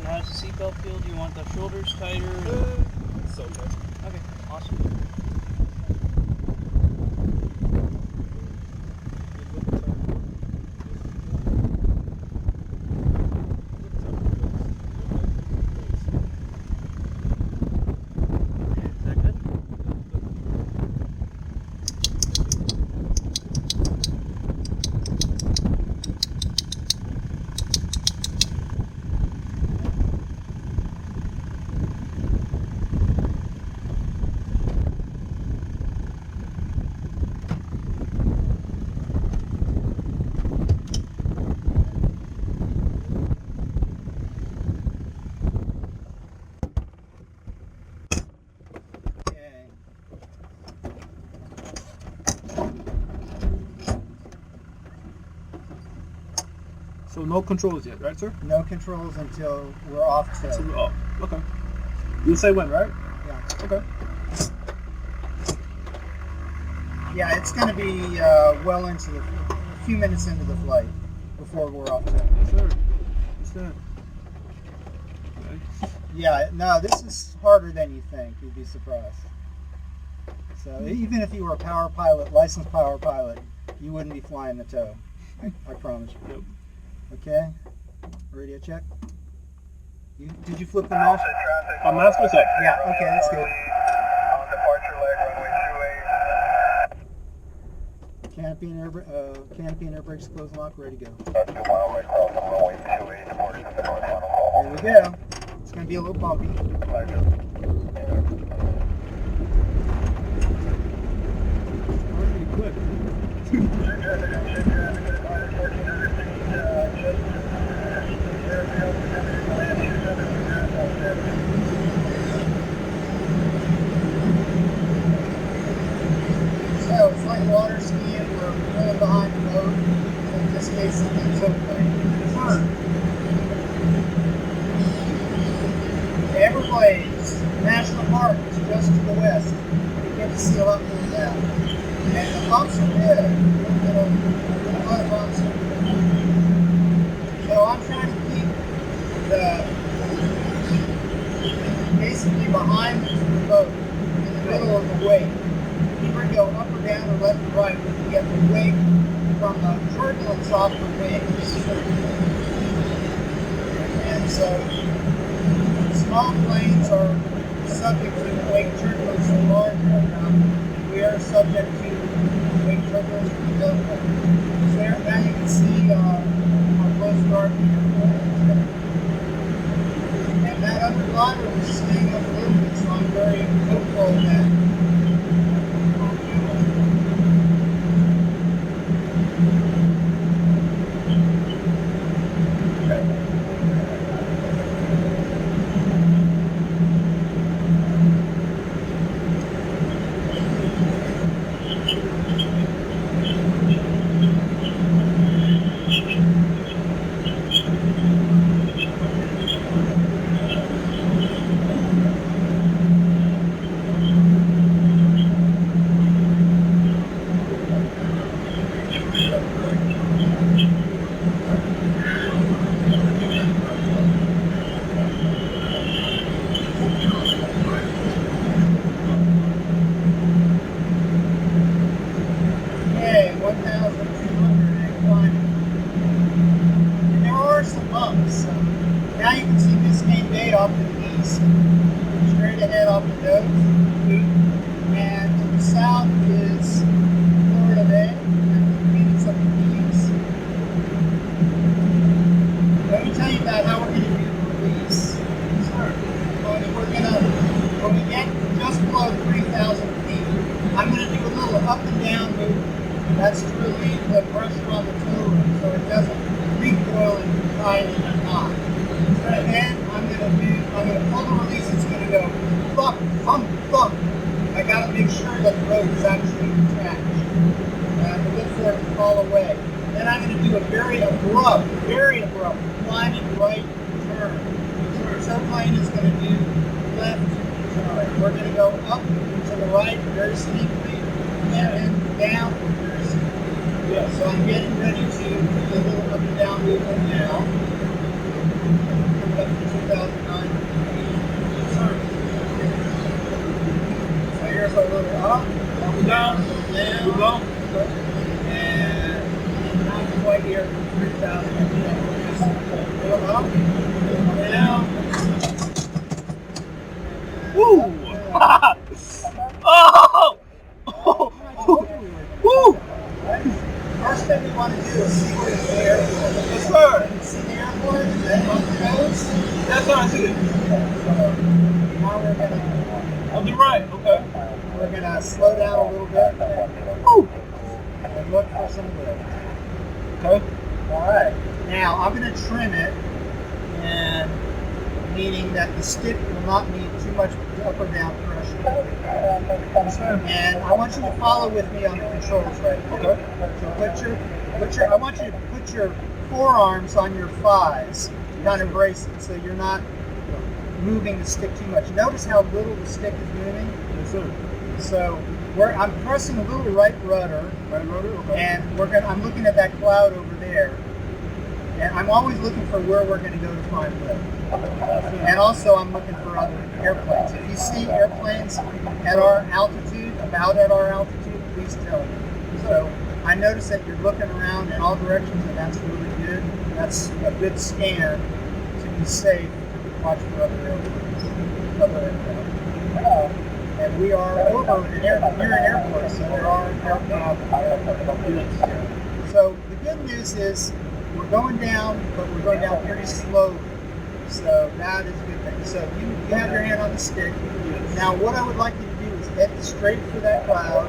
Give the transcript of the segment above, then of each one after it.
And how's the seatbelt feel? Do you want the shoulders tighter? It's okay. Okay, awesome. So no controls yet, right, sir? No controls until we're off tow. So we're off. Okay. You'll say when, right? Yeah. Okay. Yeah, it's going to be well into a few minutes into the flight before we're off tow. Yes, sir. Yes, sir. Okay. Yeah, no, this is harder than you think. You'd be surprised. So even if you were a power pilot, licensed power pilot, you wouldn't be flying the tow. I promise you. Yep. Okay. Radio check. Did you flip the mask? Mask was up. Yeah. Okay, that's good. On departure leg, runway 28. Canopy and air brakes closed, lock, ready to go. 2 mile right cross on runway 28. Departure to Pompano. Here we go. It's going to be a little bumpy. Already quick. So it's like water skiing. We're pulling behind the boat. In this case, it's okay. The Everglades National Park is just to the west. You get to see a lot more of that. And the bumps are good. A lot of bumps. So I'm trying to keep basically behind the boat, in the middle of the wake. You can go up or down or left or right, but you get the wake from the turbulence off the wings. And so small planes are subject to wake turbulence and large aircraft. We are subject to wake turbulence from the airplane. So there, now you can see our Coast Guard and that other glider was staying up a little bit, so I'm very hopeful that off to the east, straight ahead off the nose, and to the south is Florida Bay and the Phoenix of the Keys. Let me tell you about how we're going to do the release. When we get just below 3,000 feet, I'm going to do a little up and down movement. That's to relieve the pressure on the tow room so it doesn't recoil and tie in a knot. And then I'm going to pull the release. It's going to go thump, thump, thump. I got to make sure that the rope is actually attached. And look for it to fall away. Then I'm going to do a very abrupt, climbing right turn. This airplane is going to do left turn. We're going to go up to the right very steeply and then down very steeply. So I'm getting ready to do a little up and down movement now. That's the 2009. So here's a little up, Down. down, We go. and not quite here for 3,000. Little up, down. Woo! Oh! Oh! Woo! First thing we want to do is see where the airport is. Yes, sir. See the airport? Then on the coast. Yes, sir. I see it. Now we're On the right. Okay. gonna slow down a little bit Woo! and look for some lift. Okay. All right. Now I'm gonna trim it, and meaning that the stick will not need too much up or down pressure. Yes, sir. And I want you to follow with me on the controls right now. Okay. So I want you to put your forearms on your thighs, kind of brace it, so you're not moving the stick too much. Notice how little the stick is moving. Yes, sir. So I'm pressing a little right rudder, Right rudder. Okay. and I'm looking at that cloud over there, and I'm always looking for where we're going to go to find lift. And also I'm looking for other airplanes. If you see airplanes at our altitude, about at our altitude, please tell me. So I notice that you're looking around in all directions, and that's really good. That's a good scan to be safe, to watch for other airplanes. And we are over near an airport, so there are aircraft. So the good news is we're going down, but we're going down pretty slowly. So that is a good thing. So you have your hand on the stick. Now what I would like you to do is head straight for that cloud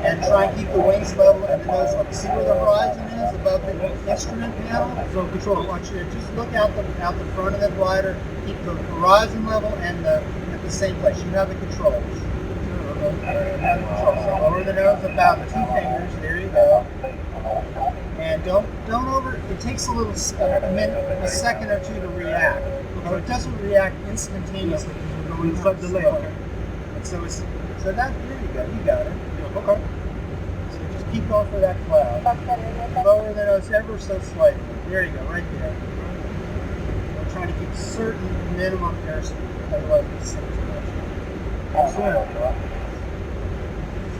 and try and keep the wings level and the nose up. See where the horizon is above the instrument panel? So control. I want you to just look out the front of the glider, keep the horizon level and at the same place. You have the controls. So lower the nose about 2 fingers. There you go. And don't over. It takes a second or two to react. So it doesn't react instantaneously because we're going It's like delay. slow. And so there you go. You got it. Okay. So just keep going for that cloud. Lower the nose ever so slightly. There you go, right there. We're trying to keep a certain minimum airspeed. Otherwise, we sink too much. Excellent.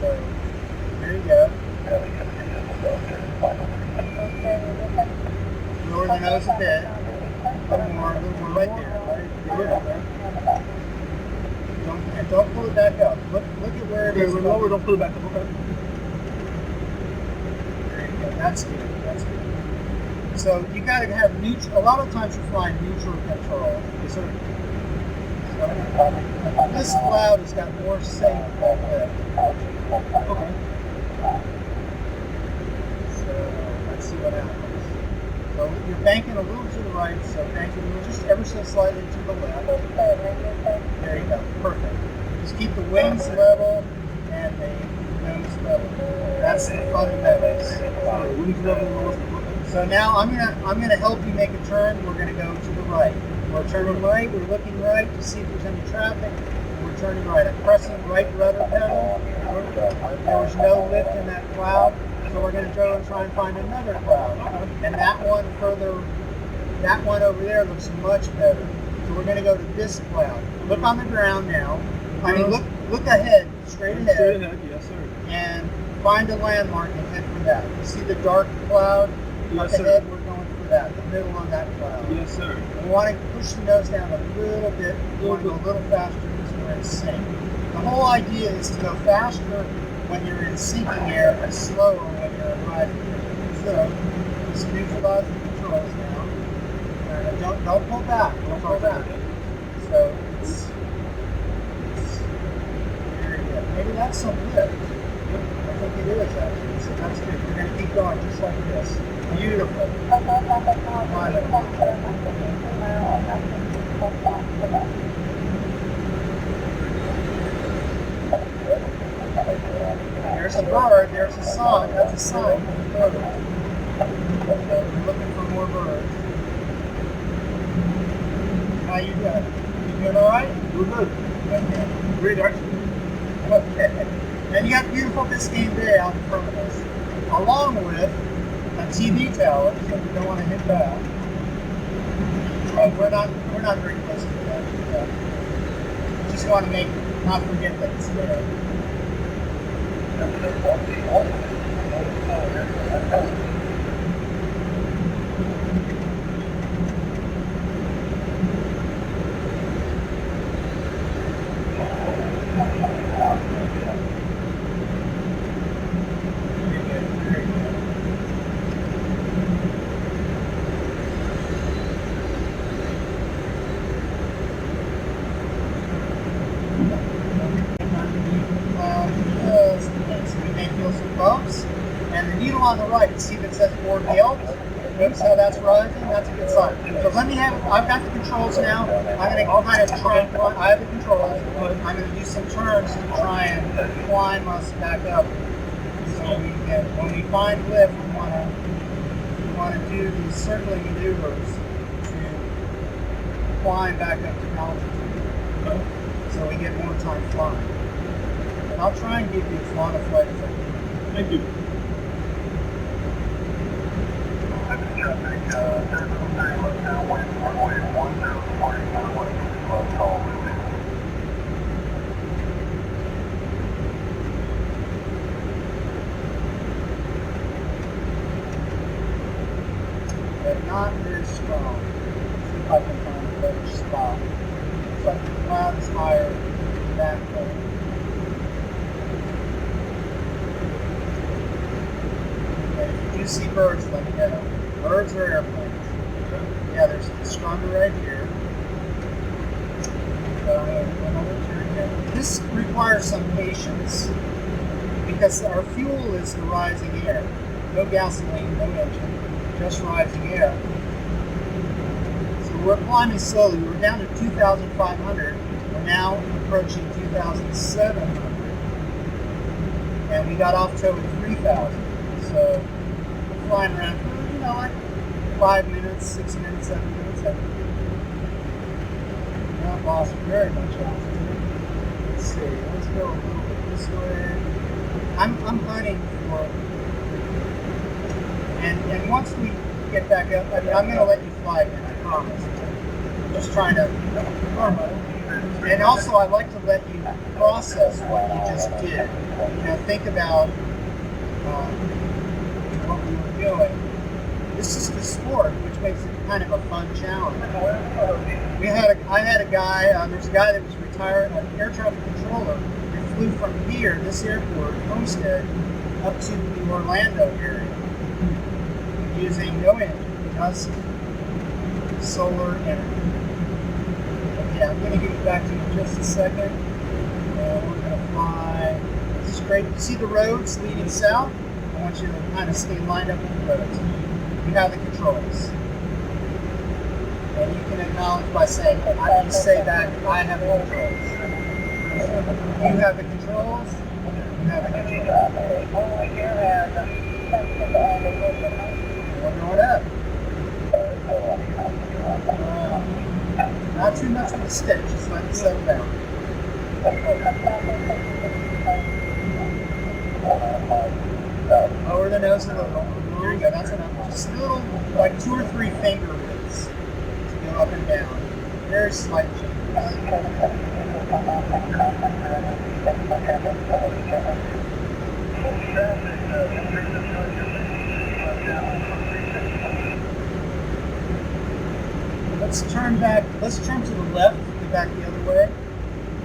So there you go. Lower the nose a bit. A little more right there. Right? Don't pull it back up. Look at where it Okay, is. we're lower. Don't pull it back up. Okay. There you go. That's good. That's good. So you got to have neutral. A lot of times you're flying neutral control. Yes, sir. So this cloud has got more safe lift. Okay. So let's see what happens. So you're banking a little to the right, so banking a little, just ever so slightly to the left. There you go. Perfect. Just keep the wings level and the nose level. That's the fundamentals. Wings level. So now I'm gonna help you make a turn. We're gonna go to the right. We're turning right. We're looking right to see if there's any traffic. We're turning right. I'm pressing right rudder pedal. There was no lift in that cloud, so we're going to go and try and find another cloud. And that one over there looks much better. So we're going to go to this cloud. Look on the ground now. I mean, look ahead, straight ahead. Straight ahead, yes, sir. And find a landmark and head for that. You see the dark cloud? Yes, Up sir. ahead, we're going for that, the middle of that cloud. Yes, sir. We want to push the nose down a little bit. We want to go a little faster because we're in sync. The whole idea is to go faster when you're in sinking air and slower when you're in riding air. So just neutralize the controls now. Don't pull back. Don't pull back. So it's very good. Maybe that's some lift. I think it is actually. So that's good. We're going to keep going just like this. Beautiful. There's a bird, there's a sign, that's a sign for the bird. We're looking for more birds. How you doing? You doing alright? We're good. Okay. Great, actually. Okay. And you got beautiful Biscayne Bay out in front of us, along with a TV tower, so we don't want to hit that. No, we're not very close to that. Just want to not forget that it's there. Bumps, and the needle on the right, see that says board gale? Notice how that's rising? That's a good sign. So I've got the controls now. I'm going to kind of try and climb. I have the controls. I'm going to do some turns to try and climb us back up. So when we find lift, we want to do these circling maneuvers to climb back up to altitude. So we get more time flying. And I'll try and give you as long a flight as I can. Thank you. But not very strong. See if I can find a better spot. It's like the cloud is higher than that way. You see birds, let me know. Birds or airplanes? Yeah, there's stronger right here. This requires some patience because our fuel is the rising air. No gasoline, no engine, just rising air. So we're climbing slowly. We're down to 2,500. We're now approaching 2,700. And we got off tow at 3,000. So flying around for, like 5 minutes, 6 minutes, 7 minutes. Not lost very much altitude. Let's see, let's go a little bit this way. I'm hunting for, and once we get back up, I'm going to let you fly again, I promise. I'm just trying to, and also I'd like to let you process what you just did. Think about what we were doing. This is the sport, which makes it kind of a fun challenge. I had a guy, there's a guy that was retired, an air traffic controller, that flew from here, this airport, Homestead, up to the Orlando area using no engine, just solar energy. Okay, I'm going to get you back to you in just a second. We're going to fly. This is great. You see the roads leading south? I want you to kind of stay lined up with the roads. You have the controls. And you can acknowledge by saying, you say back, I have the controls. You have the controls. You have the controls. We're going up. Not too much of a stick, just let it settle down. Lower the nose a little. There you go, that's enough. Just a little, like 2 or 3 finger widths to go up and down. Very slight changes. Let's turn to the left, get back the other way.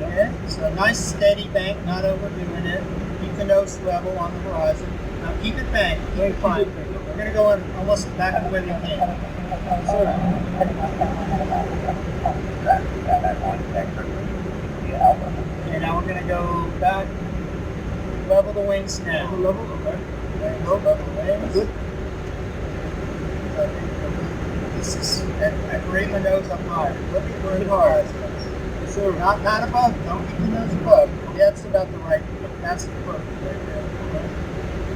Okay, so a nice steady bank, not overdoing it. Keep the nose level on the horizon. Now keep it banked, keep it fine. We're going to go in almost back the way we came. Okay, now we're going to go back, level the wings now. Level, okay. There you go, level the wings. Good. This is, and bring the nose up higher. Look at where the eyes is. Yes, sir. Not above, don't keep the nose above. That's about the right, that's the perfect right there.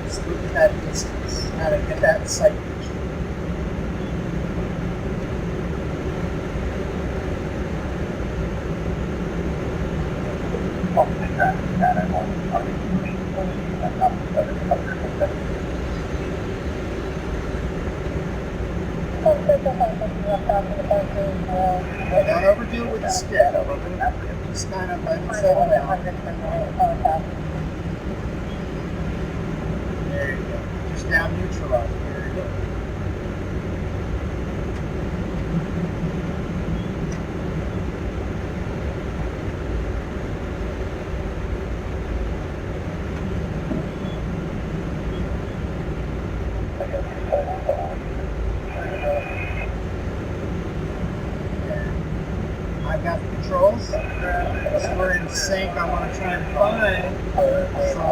Just look at that distance, how to get that sight picture. Don't overdo it with the stick. Just kind of let it settle down. There you go. Just down neutralize. There you go. I've got the controls. So we're in sync. I want to try and find some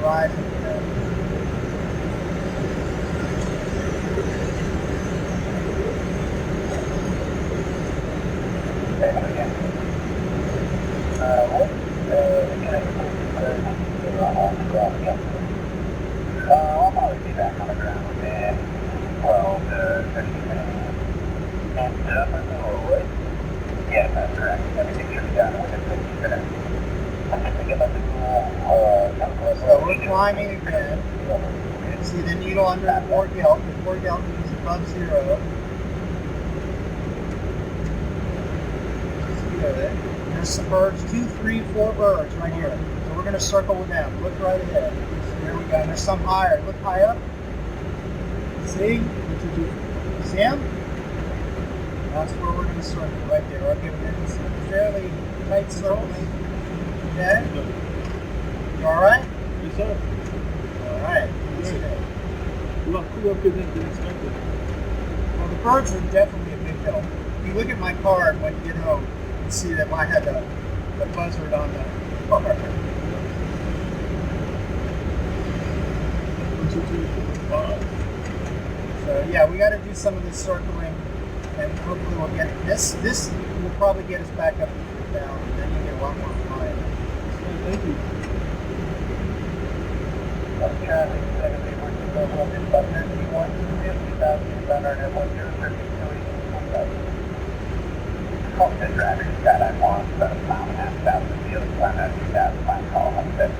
rising. I'll probably be back on the ground within 12 to 15 minutes. And yeah, that's correct. Everything should be done within 15 minutes. So we're climbing again. See the needle under the port gelt. The port gelt is above 0. There's some birds, 2, 3, 4 birds right here. So we're going to circle with them. Look right ahead. There we go. And there's some higher. Look high up. See? You see them? That's where we're going to circle, right there. Okay, we're going to see a fairly tight circle. Okay? You alright? Yes, sir. Alright. A lot cooler up here than expected. Well, the birds are definitely a big help. If you look at my card when you get home, you see that I had the buzzard on the card. 1, 2, 3, 4, 5. So yeah, we got to do some of this circling, and hopefully we'll get it. This will probably get us back up down, and then you get a lot more flying. Thank you. Traffic 70, working both on this button, 21, 50,000, Homestead traffic, Skyline 1, about a mile and a half south of the field, climb out 2,000, line call, Homestead.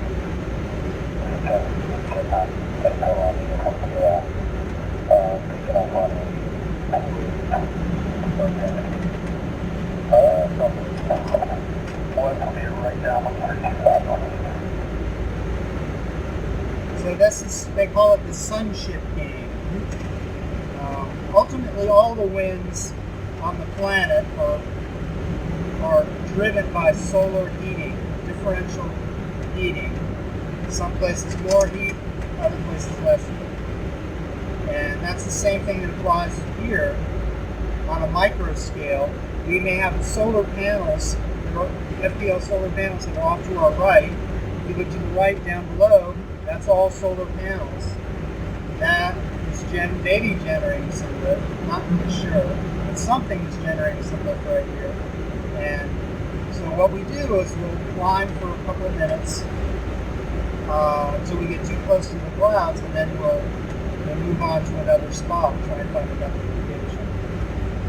So this is, they call it the sunship game. Ultimately, all the winds on the planet are driven by solar heating, differential heating. Some places more heat, other places less heat. And that's the same thing that applies here on a micro scale. We may have solar panels, FPL solar panels that are off to our right. If you look to the right down below, that's all solar panels. That is maybe generating some lift, not really sure, but something is generating some lift right here. And so what we do is we'll climb for a couple of minutes until we get too close to the clouds, and then we'll move on to another spot and try and find another location.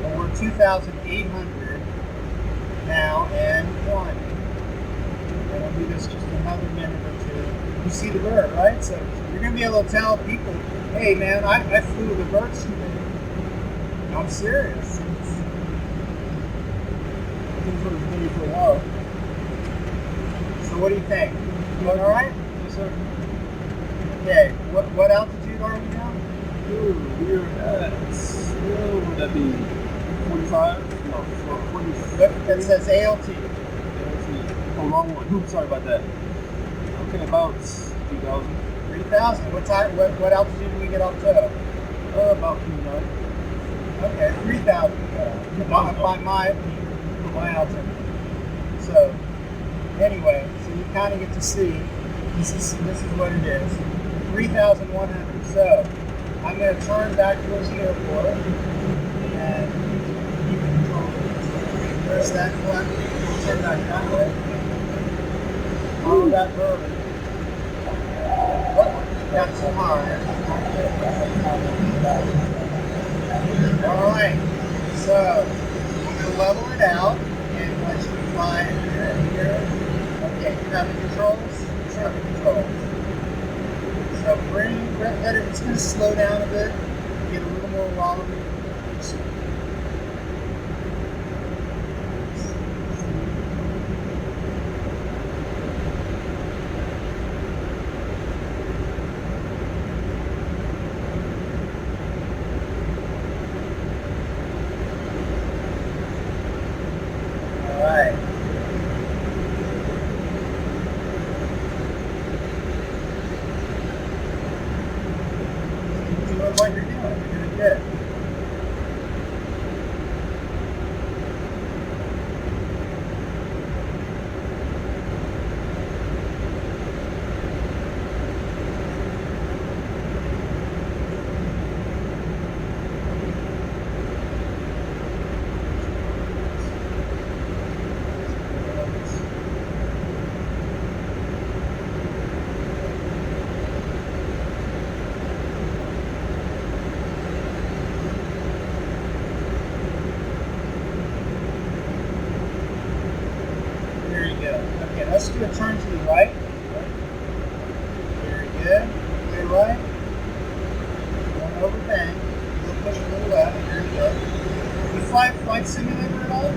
But we're 2,800 now and climbing. And we'll do this just another minute or two. You see the bird, right? So you're going to be able to tell people, hey man, I flew with the birds today. I'm serious. Things were maybe for a while. So what do you think? You doing all right? Yes, sir. Okay. What altitude are we now? Dude, we're at, what would that be? 45? No, 40. Look, that says ALT. Oh, wrong one. Oops, sorry about that. Okay, about 3,000. 3,000. What altitude do we get off to? About 3,900. Okay, 3,000. By my altitude. So anyway, so you kind of get to see this is what it is. 3,100. So I'm going to turn back towards the airport and keep control. There's that one. Turn back that way. Follow that bird. That's so hard. All right. So I'm going to level it out and let you fly here and here. Okay, you have the controls. Turn the controls. So bring, it's going to slow down a bit, get a little more wallaby. Alright. Keep doing what you're doing. You're doing good. There you go. Okay, let's do a turn to the right. Very good. Clear right. Going over bang. We'll push a little left. Very good. You fly flight simulator at all?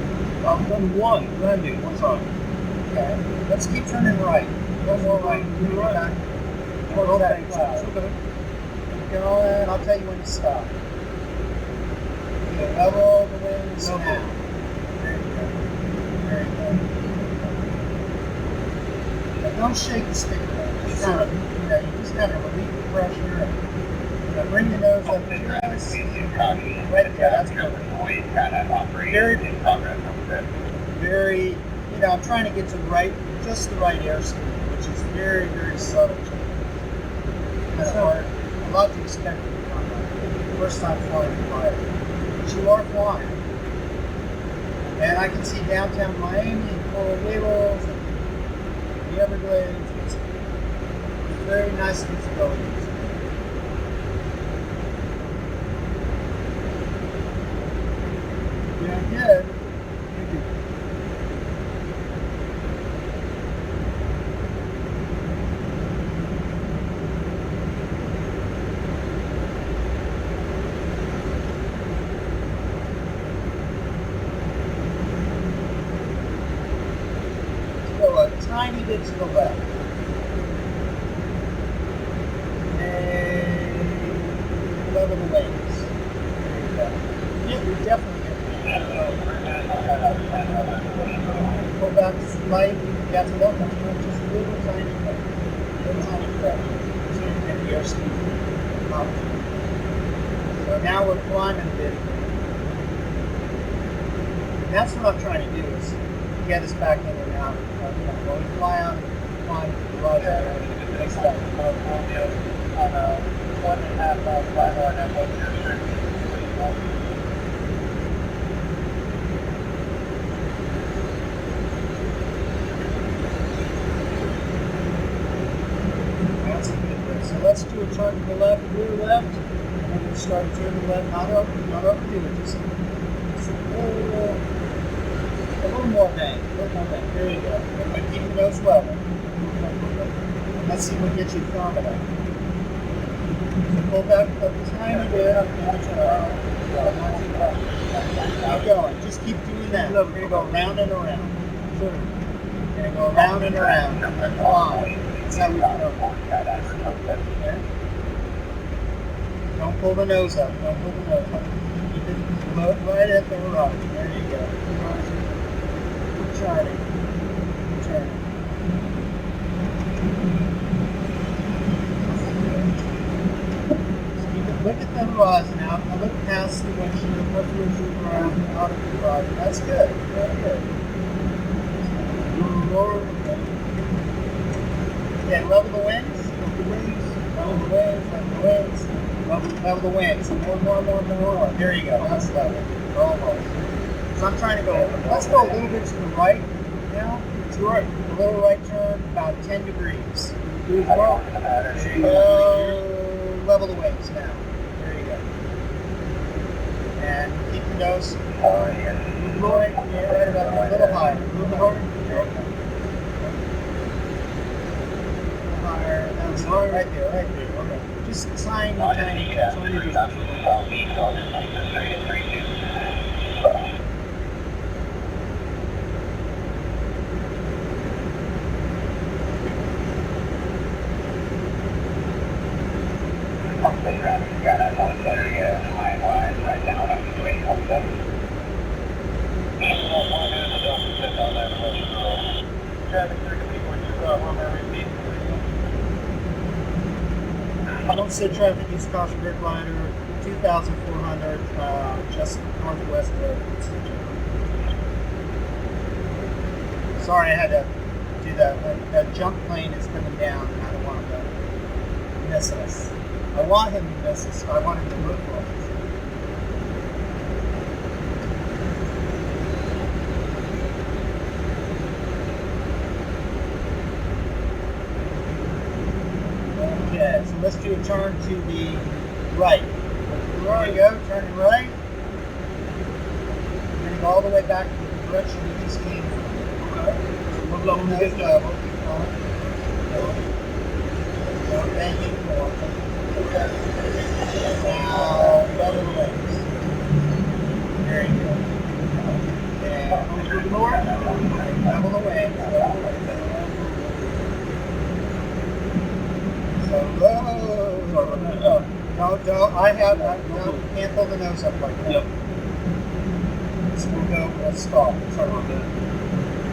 I've done one landing, one time. Okay. Let's keep turning right. One more right. Turn right. Back. Towards that that cloud. Okay. Keep going. I'll tell you when to stop. Okay, level the wings Level. now. Very good. Very good. Now don't shake the stick around. Just kind of, you just kind of relieve the pressure. And, bring the nose up to your eyes. Right there, that's perfect. Very, very, I'm trying to get to just the right airspeed, which is very, very subtle. Kind of hard. A lot to expect from the combat. First time flying a pilot. But you are flying. And I can see downtown Miami and Coral Gables and the Everglades. It's very nice visibility. Yeah, good. Thank you. Let's go a tiny bit to the left. And level the wings. There you go. Yeah, you're definitely going to pull back light. You got to look. Just a little tiny bit. Little tiny bit. So you get the airspeed up. So now we're climbing a bit. And that's what I'm trying to do is get us back in and out. When we fly out, climb to the right. Next time. On a 1.5 mile flat line, and what's your strength? That's a good way. So let's do a turn to the left, rear left, and then we'll start to turn to the left. Not overdo it. Just a little more bang. A little more bang. There you go. And keep the nose level. Let's see what gets you thermal. Pull back a tiny bit. Keep going. Just keep doing that. We're going to go around and around. We're going to go around and around. And fly. That's how we go. Okay? Don't pull the nose up. Don't pull the nose up. Keep it right at the horizon. There you go. Keep turning. Keep turning. Look at the horizon now. Now look past the windshield. Look through the around out of the horizon. That's good. Very good. Lower the wings. Yeah, level the wings. Level the wings. Level the wings. Level the wings. Level the wings. More. There you go. That's level. Almost. So I'm trying to go. Let's go a little bit to the right now. To the right. A little right turn, about 10 degrees. There you go. Level the wings now. There you go. And keep your nose. Move right about a little higher. Move it hard. Higher. That's right there. Okay. just tiny. Homestead traffic, you got that Homestead area, high and wide, right down up to Homestead. Traffic 3 Homestead traffic, East Coast Red Rider, 2,400, just northwest of Homestead. Sorry, I had to do that. That jump plane is coming down, and I don't want him to miss us. I want him to miss us. I want him to look for us. Okay, so let's do a turn to the right. There we go, turning right. We're going to go all the way back to the direction we just came from. Okay. So we'll go this level. Thank you. Now, double the legs. Very good. And double the legs. So low. No, I can't pull the nose up like that. Yep. So we'll go, let's stall. Sorry about that.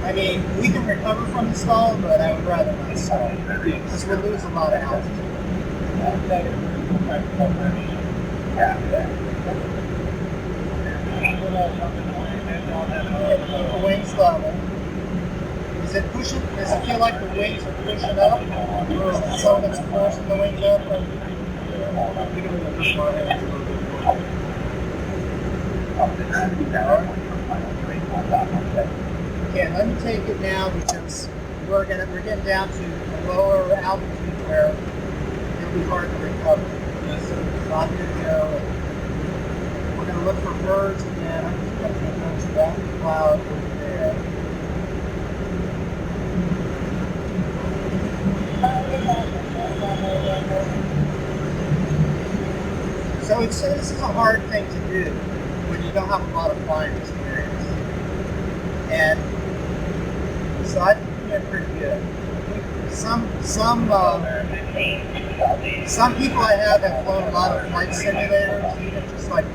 I mean, we can recover from the stall, but I would rather not stall. Because we'll lose a lot of altitude. Keep the wings level. Is it pushing? Does it feel like the wings are pushing up? Or is it something that's forcing the wings up? Okay, let me take it now because we're getting down to a lower altitude where it'll be hard to recover. So I'm going to go. We're going to look for birds again. I'm just going to go to that cloud over there. So this is a hard thing to do when you don't have a lot of flying experience. And so I think we're doing pretty good. Some people I have flown a lot of flight simulators, even just like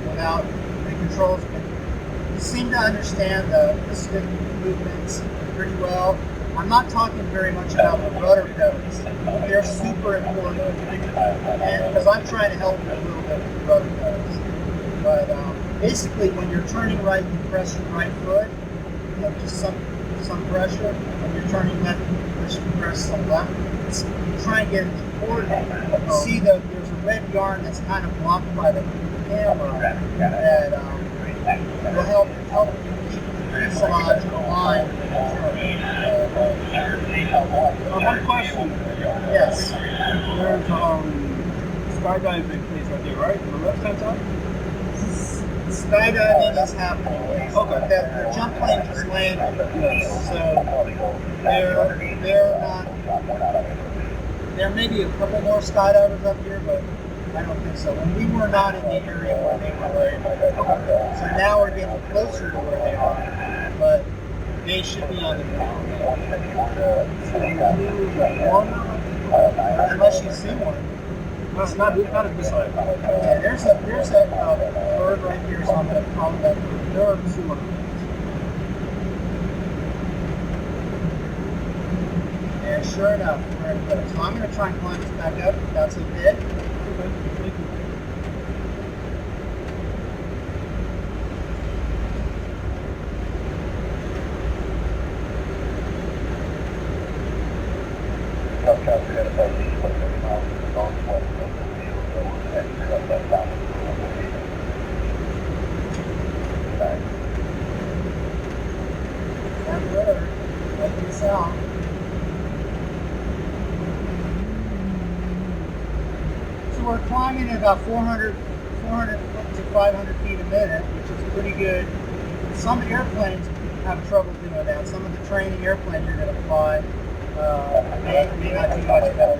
without the controls, but you seem to understand the stick movements pretty well. I'm not talking very much about the rudder pedals. They're super important, and because I'm trying to help you a little bit with the rudder pedals. But basically, when you're turning right, you press your right foot, just some pressure. When you're turning left, you press some left. Try and get it coordinated. You see there's a red yarn that's kind of blocked by the camera that will help keep the fuselage aligned. One question. Yes. There's skydiving place right there, right? On the left-hand side? Skydiving is happening. Okay. The jump plane just landed. So they're not. There may be a couple more skydivers up here, but I don't think so. And we were not in the area where they were landing. So now we're getting closer to where they are, but they should be on the ground. Unless you see one. That's not at this side. Yeah, there's a bird right here, so I'm going to call that bird. There are two of them. And sure enough, we're in place. So I'm going to try and climb this back up. That's a bit. Okay, thank you. That bird, like this out. So we're climbing at about 400 to 500 feet a minute, which is pretty good. Some airplanes have trouble doing that. Some of the training airplanes you're going to fly May not do much better.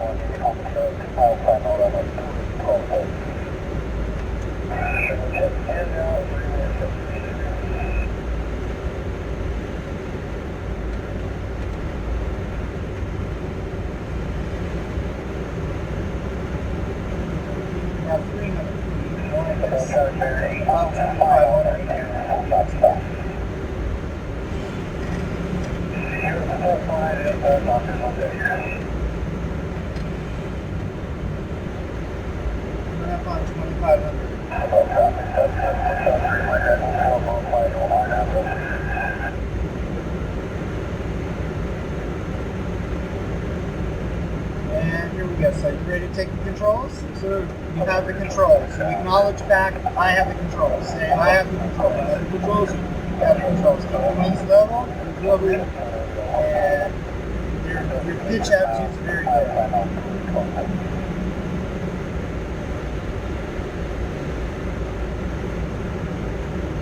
About 300 feet. About 2,500 feet. We're up on 2,500. And here we go. So you ready to take the controls? Sir, You have the controls. So acknowledge back, I have the controls. Say, I have the controls. the controls. You have the controls. Keep the wings level. Lovely. And your pitch attitude is very good.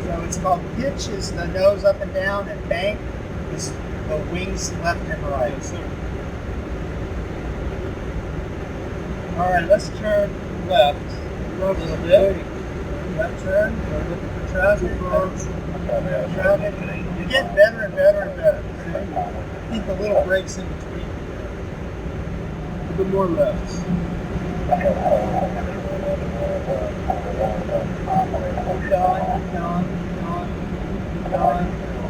So it's called pitch is the nose up and down, and bank is the wings left and right. Yes, sir. All right, let's turn left a little bit. Left turn. Look at the traffic. Traffic. You get better and better and better. Keep the little breaks in between. A bit more left. Done.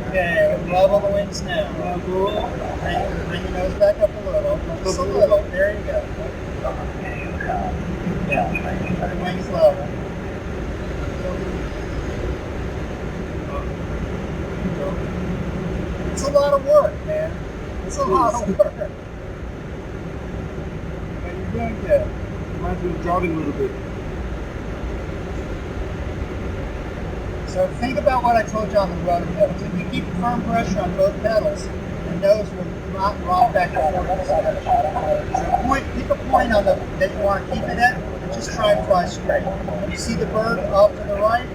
Okay, level the wings now. Level. Bring your nose back up a little. Just a little. There you go. Yeah. The wings level. It's a lot of work, man. It's a lot of work. But you're doing good. Reminds me of jogging a little bit. So think about what I told you on the rudder pedals. If you keep firm pressure on both pedals, the nose will not rock back and forth. So pick a point on the that you want to keep it at, and just try and fly straight. You see the bird off to the right,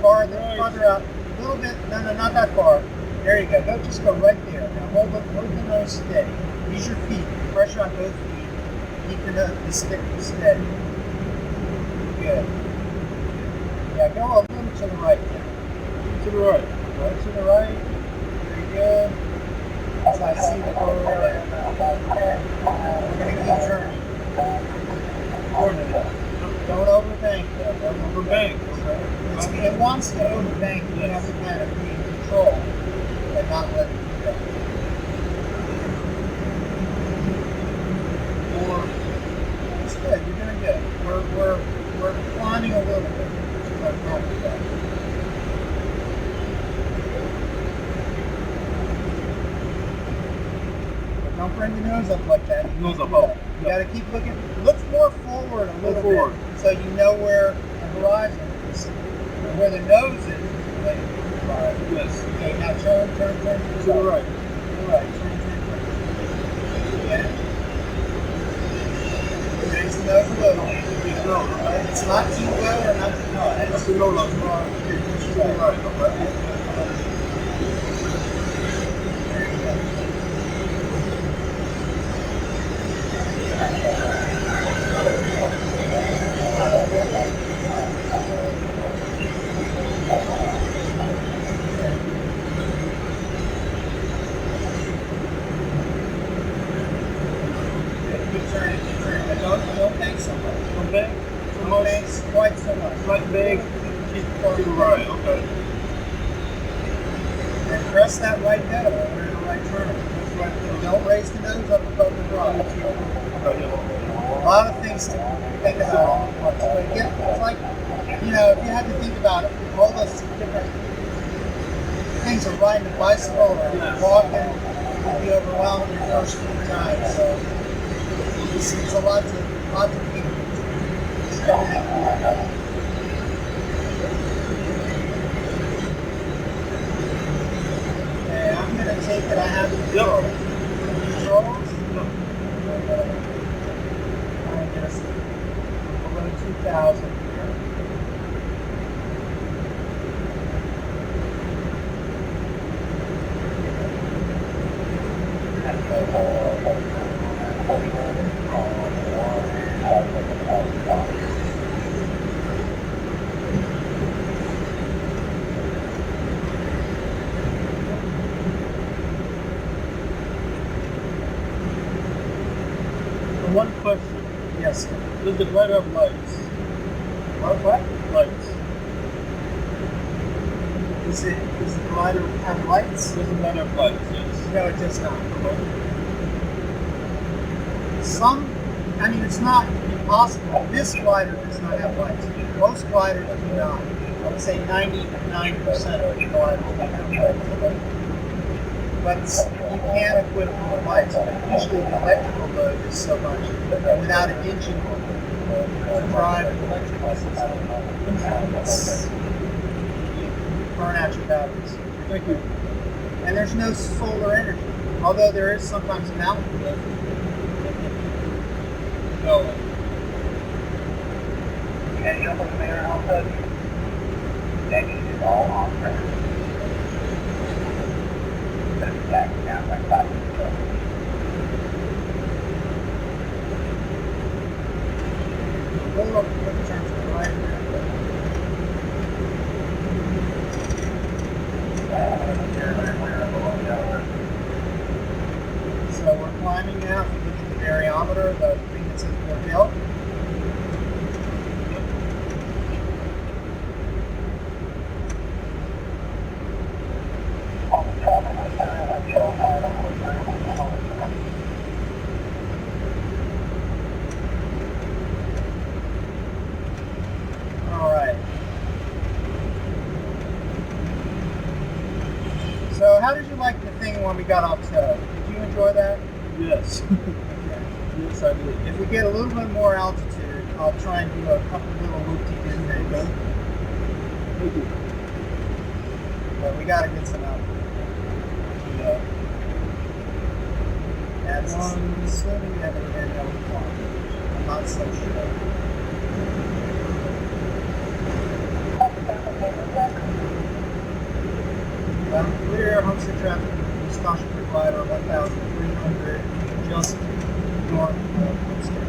farther out, a little bit. No, not that far. There you go. Just go right there. Now hold the nose steady. Use your feet. Pressure on both feet. Keep the stick steady. Good. Yeah, go a little to the right now. To the right. Right to the right. Very good. As I see the bird. We're going to keep turning. Don't overbank though. Don't overbank. It wants to overbank. You have to kind of be in control and not let it go. It's good. You're doing good. We're climbing a little bit. But don't bring the nose up like that. Nose up. You got to keep looking. Look more forward a little bit, so you know where the horizon is, where the nose is. Yes. Okay, now turn to the right. To the right. Turn. Yeah. Raise the nose a little. It's not too low or not too high. That's the low level. To the right. Don't bank so much. Don't bank? Don't bank quite so much. Slight bank. Keep To the right. Okay. And press that right pedal over the right turn. Don't raise the nose up above the rod. A lot of things to think about. But again, it's like, if you had to think about it, all those different things of riding a bicycle or walking would be overwhelming your first few times. So it's a lot to keep. Okay, I'm going to take it. I have the controls. I'm going to below 2,000 here. one question. Yes, sir. Does the glider have lights? What? Lights. Does the glider have lights? Does the glider have lights? Yes. No, it does not. Some, I mean, it's not impossible. This glider does not have lights. Most gliders do not. I would say 99% of the gliders don't have lights. But you can equip them with lights. But usually the electrical load is so much. And without an engine to drive the electrical system, you burn out your batteries. Thank you. And there's no solar energy. Although there is sometimes a mountain load. No. Can you open the mirror Homestead? Engine is all on pressure. Gonna be tacking down like 5 minutes ago. We'll look in terms of glider. So we're climbing now. If you look at the variometer, the thing that says Bordeaux. All right. So how did you like the thing when we got off tow? Did you enjoy that? Yes. Okay. Yes, I did. If we get a little bit more altitude, I'll try and do a couple little loop-de-doo things. Okay. Thank you. But we gotta get some altitude. Yeah. That's assuming we have a hand out of clock. I'm not so sure. Clear Homestead traffic, Wisconsin Glider 1,300, just north of Homestead.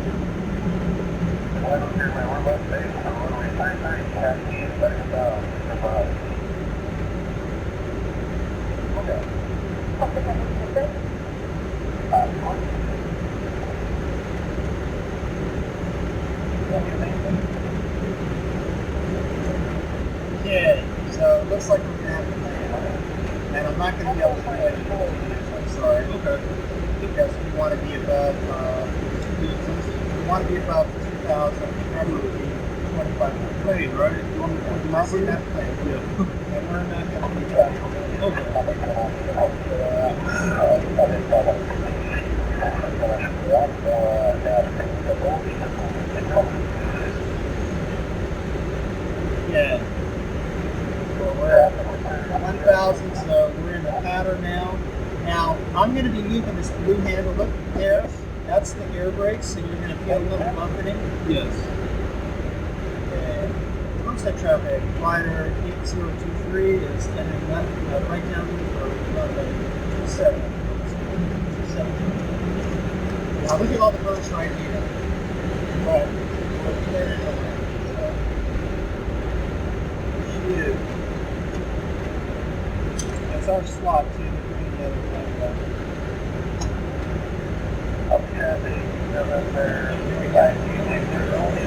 Okay, so it looks like we're gonna have to land, and I'm not gonna be able to do it. I'm sorry. Okay. Because we want to be above. We want to be above 2,000 and 2,500. Plane, right? You want me to put the I see number? that plane. Yeah. And we're not going to be tracking it. Yeah. Well, we're at 1,000, so we're in the pattern now. Now, I'm going to be moving this blue handle. Look there. That's the air brakes, so you're going to feel a little buffeting. Yes. Okay. Homestead traffic, glider 8023 is heading left, right down for 27. Now look at all the birds right here. But we're clearing the land. So, that's our slot too, to bring the other plane up.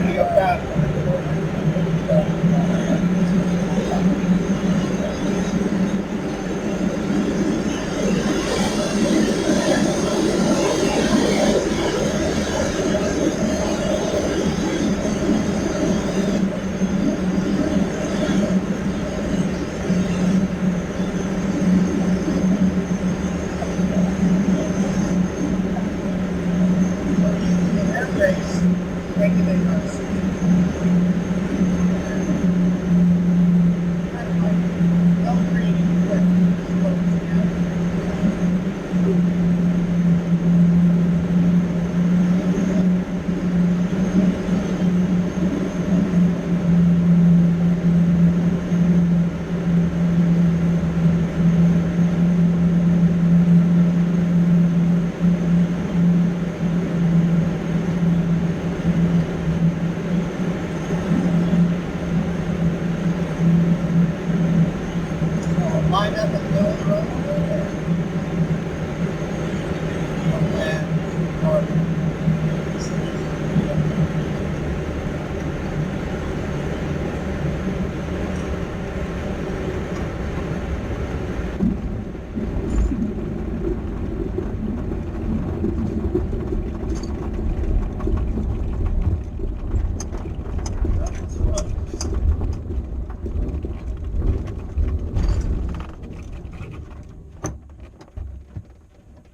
We go fast. Air brakes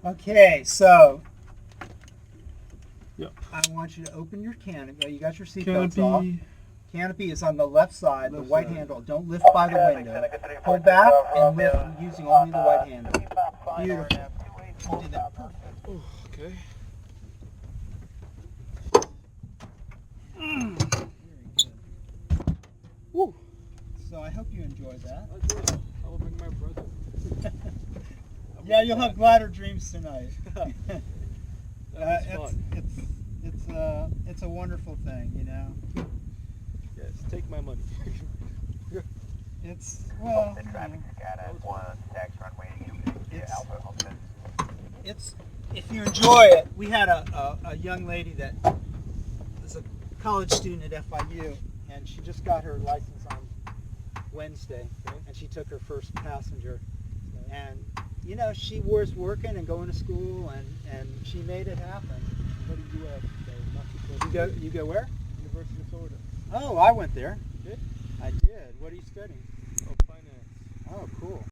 Okay, so Yep. I want you to open your canopy. You got your seatbelts off. Canopy. Canopy is on the left side, the Left white side. handle. Don't lift by the window. Pull back and lift using only the white handle. Beautiful. You did that perfect. Oh, okay. Very good. Woo. So I hope you enjoyed that. I do. I will bring my brother. Yeah, you'll have gladder dreams tonight. That was fun. It's a wonderful thing, you know. Yes, take my money. It's well, The you traffic know, scat at 1, tax runway It's- Alpha Homestead. it's if you enjoy it. We had a young lady that was a college student at FIU, and she just got her license on Wednesday, and she took her first passenger, and you know she was working and going to school, and she made it happen. What do you have? Not too close. You go where? University of Florida. Oh, I went there. You did? I did. What are you studying? Oh, finance. Oh, cool.